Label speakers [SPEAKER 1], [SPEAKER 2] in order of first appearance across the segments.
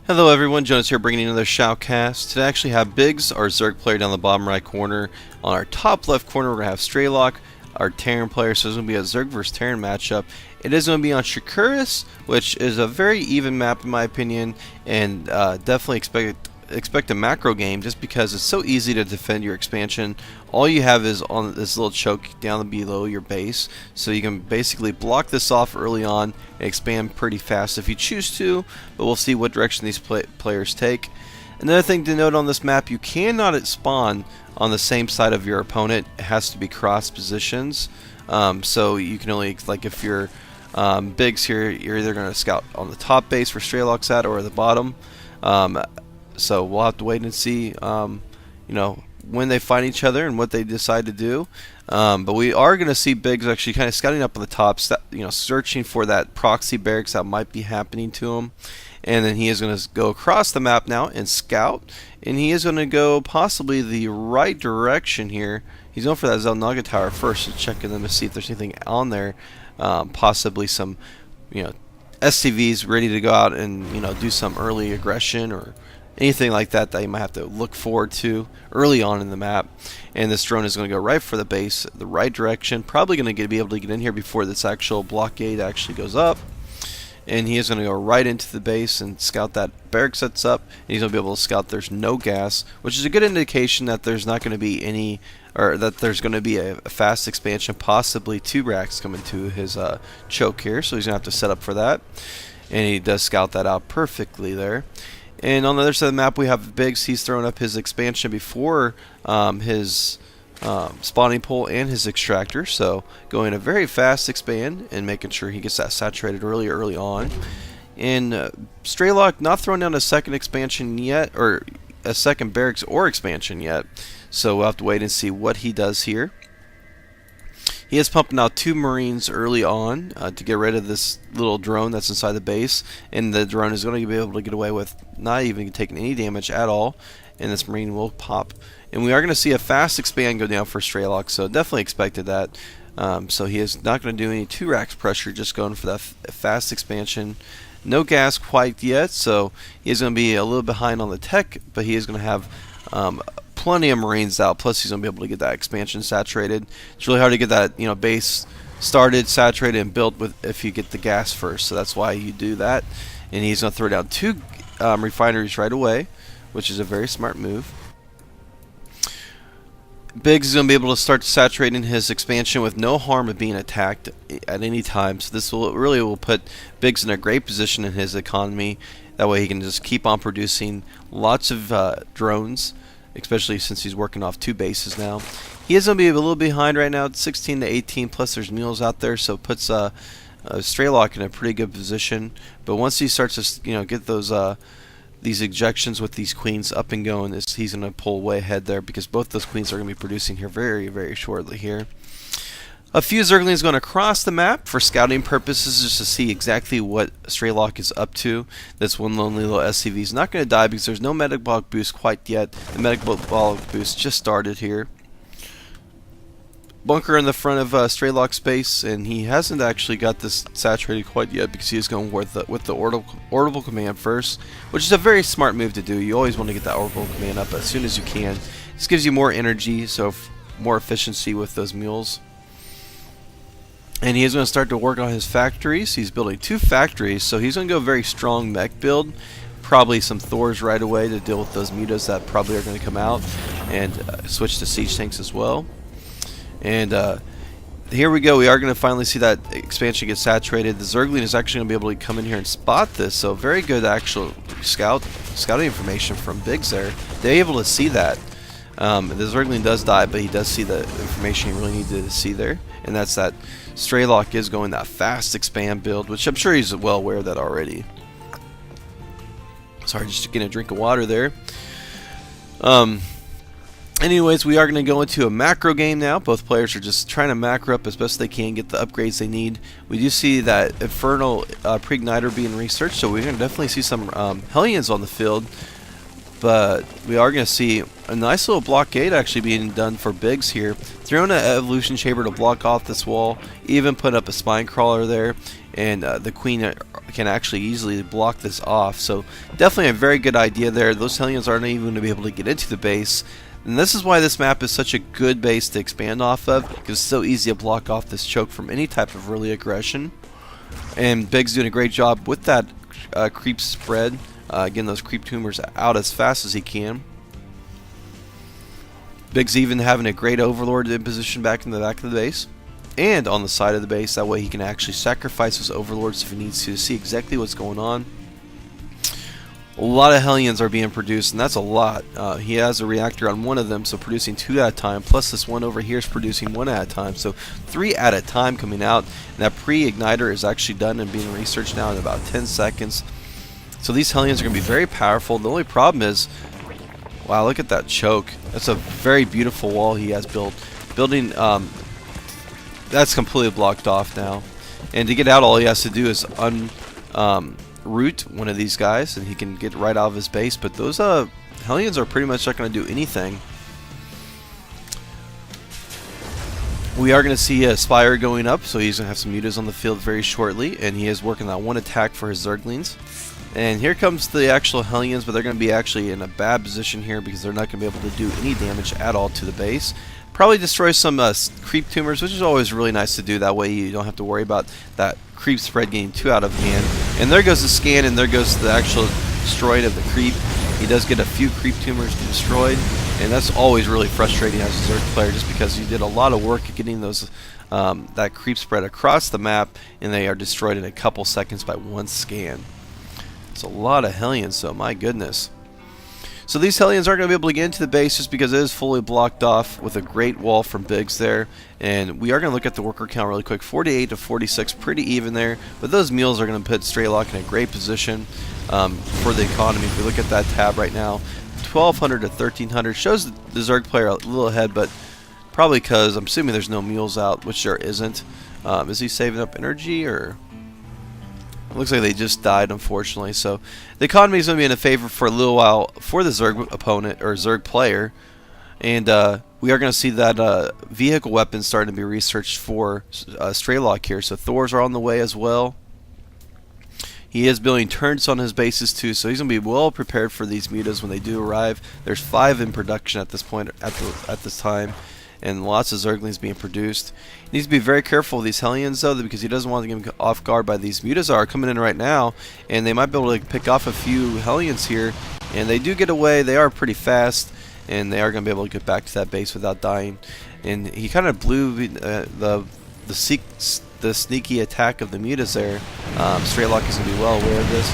[SPEAKER 1] Hello everyone, Jonas here bringing you another shoutcast. Today I actually have Biggs, our Zerg player down the bottom right corner. On our top left corner we're going to have Strelok, our Terran player, so it's going to be a Zerg vs Terran matchup. It is going to be on Shakuris, which is a very even map in my opinion, and definitely expect a macro game just because it's so easy to defend your expansion. All you have is on this little choke down below your base, so you can basically block this off early on and expand pretty fast if you choose to, but we'll see what direction these players take. Another thing to note on this map, you cannot spawn on the same side of your opponent. It has to be cross positions, so you can only, like if you're Biggs here, you're either going to scout on the top base where Strelok's at or the bottom. So we'll have to wait and see, when they find each other and what they decide to do. But we are going to see Biggs actually kind of scouting up on the top, searching for that proxy barracks that might be happening to him. And then he is going to go across the map now and scout. And he is going to go possibly the right direction here. He's going for that Zelnaga tower first to check in them to see if there's anything on there. Possibly some, SCVs ready to go out and do some early aggression or anything like that that you might have to look forward to early on in the map. And this drone is going to go right for the base, the right direction. Probably going to be able to get in here before this actual blockade actually goes up. And he is going to go right into the base and scout that barracks that's up. And he's going to be able to scout there's no gas, which is a good indication that there's not going to be any, or that there's going to be a fast expansion, possibly 2 racks coming to his choke here. So he's going to have to set up for that. And he does scout that out perfectly there. And on the other side of the map we have Biggs. He's throwing up his expansion before his spawning pole and his extractor, so going a very fast expand and making sure he gets that saturated early on. And Strelok not throwing down a second expansion yet, or a second barracks or expansion yet, so we'll have to wait and see what he does here. He is pumping out 2 Marines early on to get rid of this little drone that's inside the base, and the drone is going to be able to get away with not even taking any damage at all, and this Marine will pop. And we are going to see a fast expand go down for Strelok, so definitely expected that. So he is not going to do any 2 racks pressure, just going for that fast expansion. No gas quite yet, so he is going to be a little behind on the tech, but he is going to have plenty of Marines out, plus he's going to be able to get that expansion saturated. It's really hard to get that base started, saturated, and built with if you get the gas first, so that's why you do that. And he's going to throw down 2 refineries right away, which is a very smart move. Biggs is going to be able to start saturating his expansion with no harm of being attacked at any time, so this will put Biggs in a great position in his economy. That way he can just keep on producing lots of drones, especially since he's working off 2 bases now. He is going to be a little behind right now. It's 16 to 18, plus there's mules out there, so it puts Strelok in a pretty good position. But once he starts to get those these ejections with these queens up and going, he's going to pull way ahead there, because both those queens are going to be producing here very, very shortly here. A few Zerglings going to cross the map for scouting purposes, just to see exactly what Strelok is up to. This one lonely little SCV is not going to die because there's no metabolic boost quite yet. The metabolic boost just started here. Bunker in the front of Strelok's base, and he hasn't actually got this saturated quite yet because he is going with the orbital command first, which is a very smart move to do. You always want to get that orbital command up as soon as you can. This gives you more energy, so more efficiency with those mules. And he is going to start to work on his factories. He's building 2 factories, so he's going to go very strong mech build. Probably some Thors right away to deal with those mutas that probably are going to come out, and switch to siege tanks as well. And here we go. We are going to finally see that expansion get saturated. The Zergling is actually going to be able to come in here and spot this, so very good actual scouting information from Biggs there. They're able to see that. The Zergling does die, but he does see the information he really needed to see there, and that's that Strelok is going that fast expand build, which I'm sure he's well aware of that already. Sorry, just getting a drink of water there. Anyways, we are going to go into a macro game now. Both players are just trying to macro up as best they can, get the upgrades they need. We do see that Infernal Pre-Igniter being researched, so we're going to definitely see some Hellions on the field. But we are going to see a nice little blockade actually being done for Biggs here. Throwing an Evolution Chamber to block off this wall, even put up a Spine Crawler there, and the Queen can actually easily block this off. So definitely a very good idea there. Those Hellions aren't even going to be able to get into the base. And this is why this map is such a good base to expand off of, because it's so easy to block off this choke from any type of early aggression. And Big's doing a great job with that creep spread, getting those creep tumors out as fast as he can. Big's even having a great Overlord in position back in the back of the base and on the side of the base. That way he can actually sacrifice his Overlords if he needs to see exactly what's going on. A lot of Hellions are being produced, and that's a lot. He has a reactor on one of them, so producing 2 at a time, plus this one over here is producing 1 at a time, so 3 at a time coming out. And that pre-igniter is actually done and being researched now in about 10 seconds. So these Hellions are going to be very powerful. The only problem is, wow, look at that choke. That's a very beautiful wall he has built. That's completely blocked off now. And to get out, all he has to do is root one of these guys, and he can get right out of his base. But those Hellions are pretty much not going to do anything. We are going to see a Spire going up, so he's going to have some mutas on the field very shortly, and he is working that one attack for his Zerglings. And here comes the actual Hellions, but they're going to be actually in a bad position here because they're not going to be able to do any damage at all to the base. Probably destroy some creep tumors, which is always really nice to do. That way you don't have to worry about that creep spread getting too out of hand. And there goes the scan, and there goes the actual destroying of the creep. He does get a few creep tumors destroyed, and that's always really frustrating as a Zerg player, just because you did a lot of work at getting those that creep spread across the map, and they are destroyed in a couple seconds by one scan. It's a lot of Hellions, so my goodness. So these Hellions aren't going to be able to get into the base just because it is fully blocked off with a great wall from Biggs there. And we are going to look at the worker count really quick. 48 to 46, pretty even there. But those mules are going to put aStrelok in a great position for the economy. If we look at that tab right now, 1,200 to 1,300. Shows the Zerg player a little ahead, but probably because I'm assuming there's no mules out, which there isn't. Is he saving up energy, or... Looks like they just died, unfortunately. So the economy is going to be in a favor for a little while for the Zerg opponent or Zerg player, and we are going to see that vehicle weapons starting to be researched for aStrelok here. So Thors are on the way as well. He is building turrets on his bases too, so he's going to be well prepared for these mutas when they do arrive. There's 5 in production at this point at this time, and lots of Zerglings being produced. He needs to be very careful with these Hellions though, because he doesn't want to get him off guard by these mutas are coming in right now, and they might be able to pick off a few Hellions here, and they do get away. They are pretty fast, and they are going to be able to get back to that base without dying. And he kind of blew the sneaky attack of the mutas there. aStrelok is going to be well aware of this.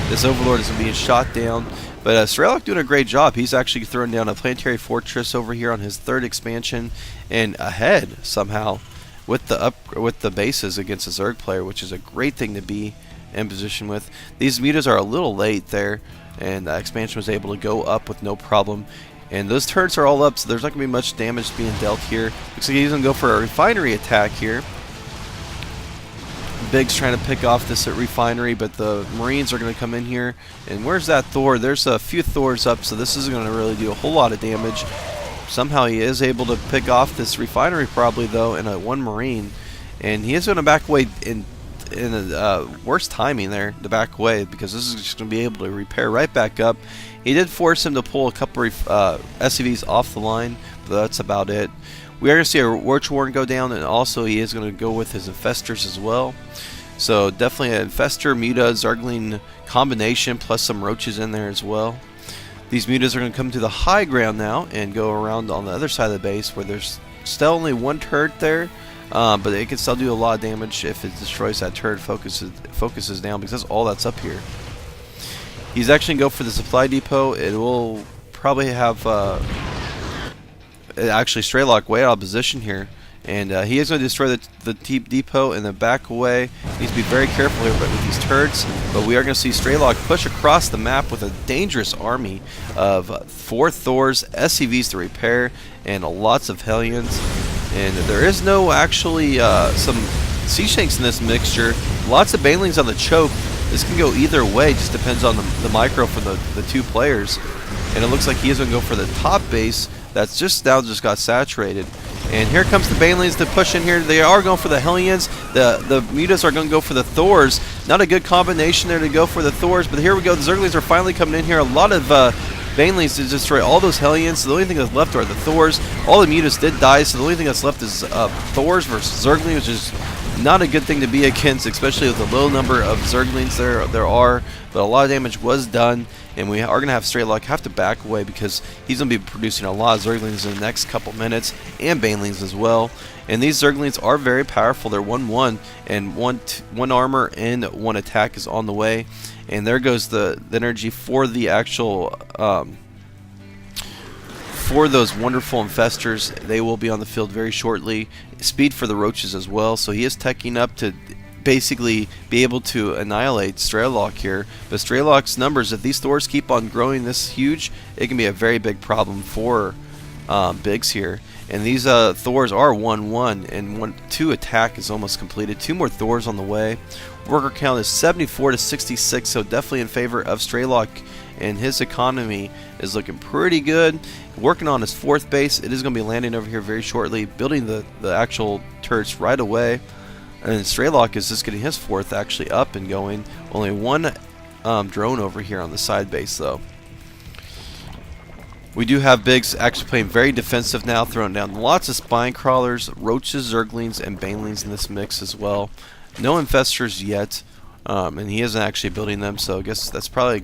[SPEAKER 1] This Overlord is going to be shot down. But aStrelok doing a great job. He's actually throwing down a planetary fortress over here on his 3rd expansion, and ahead somehow with the bases against a Zerg player, which is a great thing to be in position with. These mutas are a little late there, and the expansion was able to go up with no problem. And those turrets are all up, so there's not going to be much damage being dealt here. Looks like he's going to go for a refinery attack here. Biggs trying to pick off this refinery, but the Marines are going to come in here. And where's that Thor? There's a few Thors up, so this isn't going to really do a whole lot of damage. Somehow he is able to pick off this refinery probably, though, and a 1 Marine. And he is going to back away in a worse timing there to back away, because this is just going to be able to repair right back up. He did force him to pull a couple SCVs off the line, but that's about it. We are going to see a Roach Warren go down, and also he is going to go with his Infestors as well. So definitely an Infestor, Muta, Zergling combination, plus some Roaches in there as well. These Mutas are going to come to the high ground now and go around on the other side of the base, where there's still only 1 turret there, but it can still do a lot of damage if it destroys that turret, focuses down, because that's all that's up here. He's actually going to go for the supply depot. It will probably have... actually aStrelok way out of position here, and he is going to destroy the depot and then back away. He needs to be very careful here with these turrets, but we are going to see aStrelok push across the map with a dangerous army of 4 Thors, SCVs to repair, and lots of Hellions. And there is no actually some Sea Shanks in this mixture. Lots of Banelings on the choke. This can go either way, just depends on the micro from the 2 players. And it looks like he is going to go for the top base. That's just got saturated. And here comes the Banelings to push in here. They are going for the Hellions. The mutas are going to go for the Thors. Not a good combination there to go for the Thors, but here we go. The Zerglings are finally coming in here. A lot of Banelings to destroy all those Hellions. So the only thing that's left are the Thors. All the mutas did die, so the only thing that's left is Thors versus Zerglings, which is not a good thing to be against, especially with the low number of Zerglings there are. But a lot of damage was done, and we are going to have Strelok have to back away because he's going to be producing a lot of Zerglings in the next couple minutes, and Banelings as well. And these Zerglings are very powerful. They're 1/1, and one armor and 1 attack is on the way. And there goes the energy for the actual for those wonderful infestors. They will be on the field very shortly. Speed for the roaches as well, so he is teching up to basically be able to annihilate Strelok here. But Strelok's numbers, if these Thors keep on growing this huge, it can be a very big problem for Biggs here. And these Thors are 1/1, and 2 attack is almost completed. 2 more Thors on the way. Worker count is 74 to 66, so definitely in favor of Strelok, and his economy is looking pretty good. Working on his 4th base. It is going to be landing over here very shortly, building the actual turrets right away. And Strelok is just getting his 4th actually up and going. Only 1 drone over here on the side base though. We do have Biggs actually playing very defensive now, throwing down lots of spine crawlers, roaches, Zerglings, and Banelings in this mix as well. No infestors yet, and he isn't actually building them, so I guess that's probably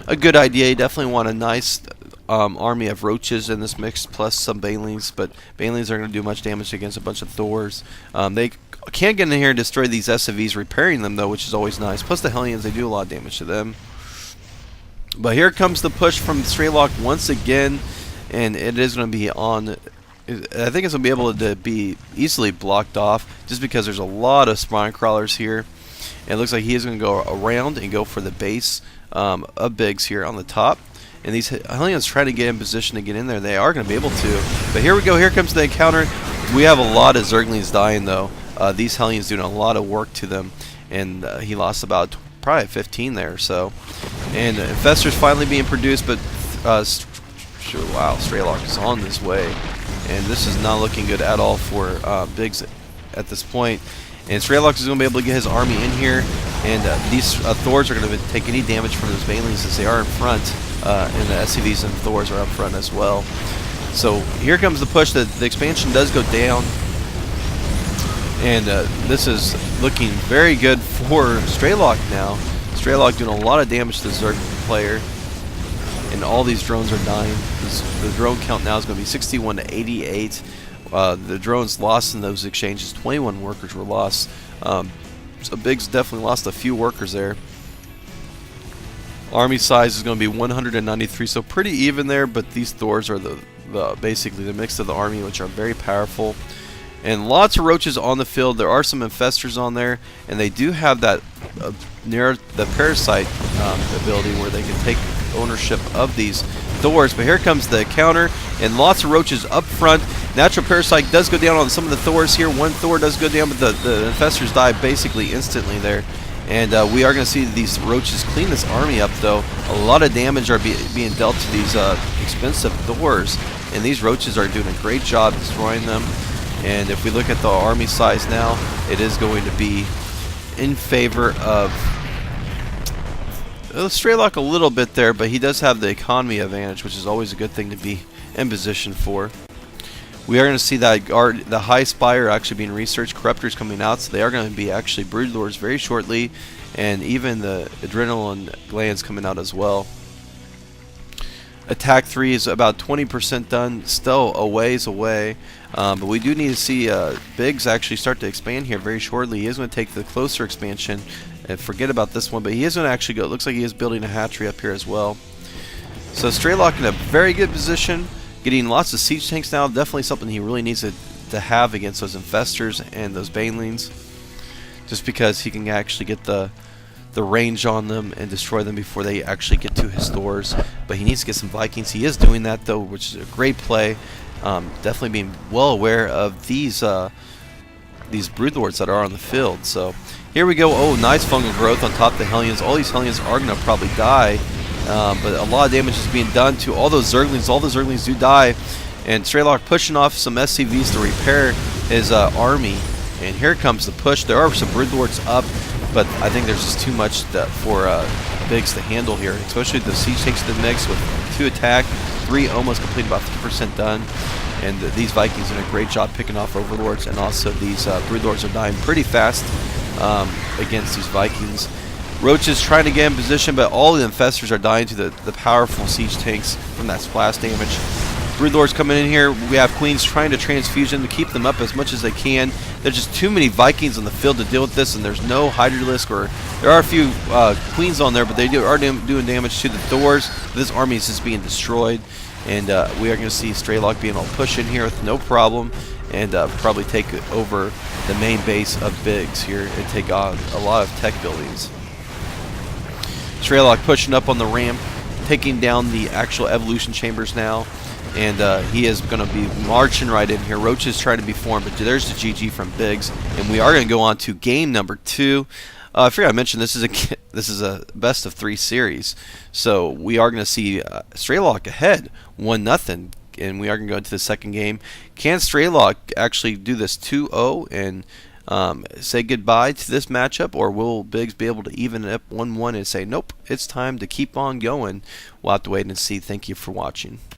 [SPEAKER 1] a good idea. You definitely want a nice army of roaches in this mix, plus some Banelings, but Banelings aren't going to do much damage against a bunch of Thors. They can't get in here and destroy these SCVs, repairing them though, which is always nice. Plus the Hellions, they do a lot of damage to them. But here comes the push from Strelok once again, and it is going to be on. I think it's going to be able to be easily blocked off just because there's a lot of spine crawlers here. And it looks like he is going to go around and go for the base of Biggs here on the top. And these Hellions trying to get in position to get in there. They are going to be able to. But here we go. Here comes the encounter. We have a lot of Zerglings dying though. These Hellions doing a lot of work to them. And he lost about probably 15 there or so. And infestors finally being produced, but wow, Strelok is on his way, and this is not looking good at all for Biggs at this point. And Strelok is going to be able to get his army in here, and these Thors are going to take any damage from those Banelings as they are in front, and the SCVs and Thors are up front as well. So here comes the push. The expansion does go down, and this is looking very good for Strelok now. Strelok doing a lot of damage to the Zerg player, and all these drones are dying. The drone count now is going to be 61 to 88. The drones lost in those exchanges. 21 workers were lost. So Biggs definitely lost a few workers there. Army size is going to be 193, so pretty even there. But these Thors are basically the mix of the army, which are very powerful. And lots of roaches on the field. There are some infestors on there, and they do have that near the parasite ability where they can take ownership of these Thors. But here comes the counter, and lots of roaches up front. Natural parasite does go down on some of the Thors here. 1 Thor does go down, but the infestors die basically instantly there. And we are going to see these roaches clean this army up though. A lot of damage are being dealt to these expensive Thors, and these roaches are doing a great job destroying them. And if we look at the army size now, it is going to be in favor of Strelok a little bit there, but he does have the economy advantage, which is always a good thing to be in position for. We are going to see that the high spire actually being researched, corruptors coming out, so they are going to be actually brood lords very shortly, and even the adrenaline glands coming out as well. Attack 3 is about 20% done, still a ways away, but we do need to see Biggs actually start to expand here very shortly. He is going to take the closer expansion, and forget about this one, but he is going to actually go. It looks like he is building a hatchery up here as well. So Strelok in a very good position, getting lots of siege tanks now. Definitely something he really needs to have against those infestors and those banelings, just because he can actually get the range on them and destroy them before they actually get to his Thors. But he needs to get some Vikings. He is doing that though, which is a great play. Definitely being well aware of these broodlords that are on the field. So here we go. Oh, nice fungal growth on top of the Hellions. All these Hellions are going to probably die, but a lot of damage is being done to all those Zerglings. All the Zerglings do die, and Strelok pushing off some SCVs to repair his army. And here comes the push. There are some Broodlords up, but I think there's just too much for Biggs to handle here, especially the Siege Tanks in the mix with 2 attack, 3 almost complete, about 50% done. And these Vikings doing a great job picking off Overlords, and also these Broodlords are dying pretty fast against these Vikings. Roach is trying to get in position, but all the Infestors are dying to the powerful Siege Tanks from that splash damage. Broodlords coming in here. We have Queens trying to transfuse them to keep them up as much as they can. There's just too many Vikings on the field to deal with this, and there's no Hydralisk, or there are a few Queens on there, but they are doing damage to the Thors. This army is just being destroyed, and we are going to see Strelok being able to push in here with no problem, and probably take over the main base of Biggs here and take on a lot of tech buildings. Strelok pushing up on the ramp, taking down the actual evolution chambers now. And he is going to be marching right in here. Roach is trying to be formed, but there's the GG from Biggs, and we are going to go on to game number 2. I forgot I mentioned this is a best of 3 series, so we are going to see Strelok ahead 1-0, and we are going to go into the second game. Can Strelok actually do this 2-0 and say goodbye to this matchup, or will Biggs be able to even it up 1-1 and say nope, it's time to keep on going? We'll have to wait and see. Thank you for watching.